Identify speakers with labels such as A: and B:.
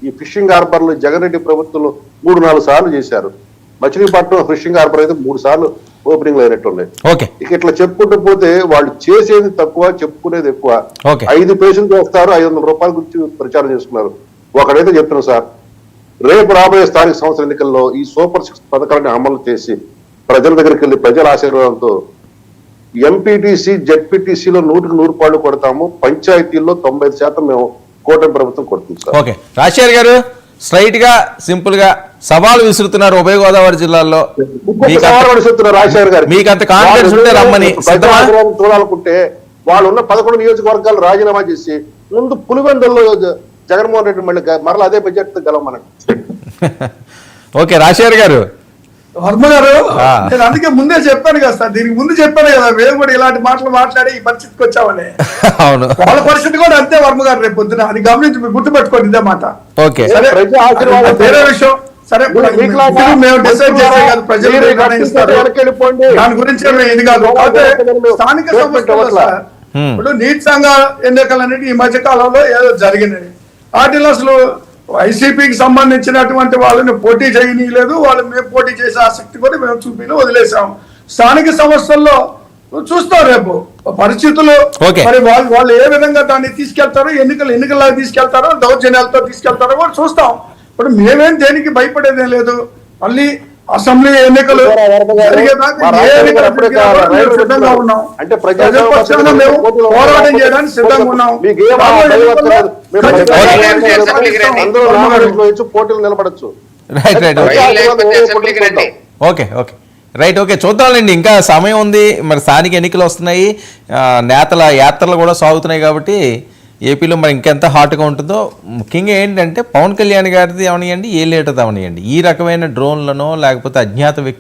A: ఈ ఫిషింగ్ హార్బర్లు జగన్ రెడ్డి ప్రభుత్వంలో 3-4 సార్లు చేశారు. మచిలీపట్నం ఫిషింగ్ హార్బర్ అయితే 3 సార్లు ఓపెనింగ్ అయినట్టున్నాయి. ఇక ఇట్లా చెప్పుకుంటూ పోతే వాళ్ళు చేసేది తక్కువ, చెప్పుకునేది ఎక్కువ. 5 పేషెంట్లు చేస్తారు, 500 రూపాయల గురించి ప్రచారం చేసుకున్నారు. ఒకడైతే చెప్తున్నాను సార్, రేపు రాబోయే స్థానిక సంస్థల ఎన్నికల్లో ఈ సూపర్ 6 పథకాలను అమలు చేసి ప్రజల దగ్గరికి వెళ్ళి ప్రజల ఆశీర్వాదంతో ఎంపీటీసీ జెడ్పీటీసీలో 100% పాళ్ళు కొడతాము. పంచాయతీల్లో 95% మేము కూటమి ప్రభుత్వం కొడుతుంది సార్.
B: ఓకే, రాజశేఖర్ గారు స్ట్రైట్ గా సింపుల్ గా సవాల్ విసురుతున్నారు ఉభయ గోదావరి జిల్లాల్లో.
A: రాజశేఖర్ గారు
B: మీకు అంత కాన్ఫిడెన్స్ ఉంటే రమ్మని
A: చూడాలనుకుంటే వాళ్ళు ఉన్న 11 నియోజకవర్గాలు రాజీనామా చేసి ముందు పులివెందుల్లో జగన్మోహన్ రెడ్డి మరలా అదే బడ్జెట్ గెలవమని.
B: ఓకే రాజశేఖర్ గారు.
C: వర్మ గారు, నేను అందుకే ముందే చెప్పాను కదా సార్, దీనికి ముందు చెప్పాను కదా, మేము కూడా ఇలాంటి మాటలు మాట్లాడి ఈ పరిస్థితికి వచ్చామని.
B: అవును,
C: వాళ్ళ పరిస్థితి కూడా అంతే వర్మ గారు. రేపు పొద్దున అది గమనించి మీరు గుర్తుపెట్టుకోండి ఇదే మాట.
B: ఓకే,
C: వేరే విషయం. సరే, మేము డిసైడ్ చేసే కాదు, ప్రజలు దాని గురించి ఇది కాదు. స్థానిక సంస్థలు సార్, ఇప్పుడు నీటి సంఘ ఎన్నికలు అనేది ఈ మధ్య కాలంలో ఏదో జరిగినాయి. వాటిలో అసలు వైసీపీకి సంబంధించినటువంటి వాళ్ళని పోటీ చేయనీయలేదు. వాళ్ళు మేము పోటీ చేసే ఆసక్తి కూడా మేము చూపిన వదిలేసాం. స్థానిక సంస్థల్లో చూస్తాం రేపు పరిస్థితులు, మరి వాళ్ళు ఏ విధంగా దాన్ని తీసుకెళ్తారో, ఎన్నికల్లా తీసుకెళ్తారో, దౌర్జన్యాలతో తీసుకెళ్తారో కూడా చూస్తాం. ఇప్పుడు మేమేం దేనికి భయపడేదే లేదు. మళ్ళీ అసెంబ్లీ ఎన్నికలు సిద్ధంగా ఉన్నాం, ప్రజాపక్షాన మేము పోరాటం చేయడానికి సిద్ధంగా ఉన్నాం.
A: పోటీలు నిలబడచ్చు.
B: Okay okay right. ఓకే, చూద్దాంలేండి, ఇంకా సమయం ఉంది. మరి స్థానిక ఎన్నికలు వస్తున్నాయి, నేతల యాత్రలు కూడా సాగుతున్నాయి కాబట్టి ఏపీలో మరి ఇంకెంత హాట్గా ఉంటుందో. ముఖ్యంగా ఏంటంటే పవన్ కళ్యాణ్ గారిది అవనియండి, ఏ లీటర్ది అవనియండి, ఈ రకమైన డ్రోన్లను లేకపోతే అజ్ఞాత వ్యక్తులు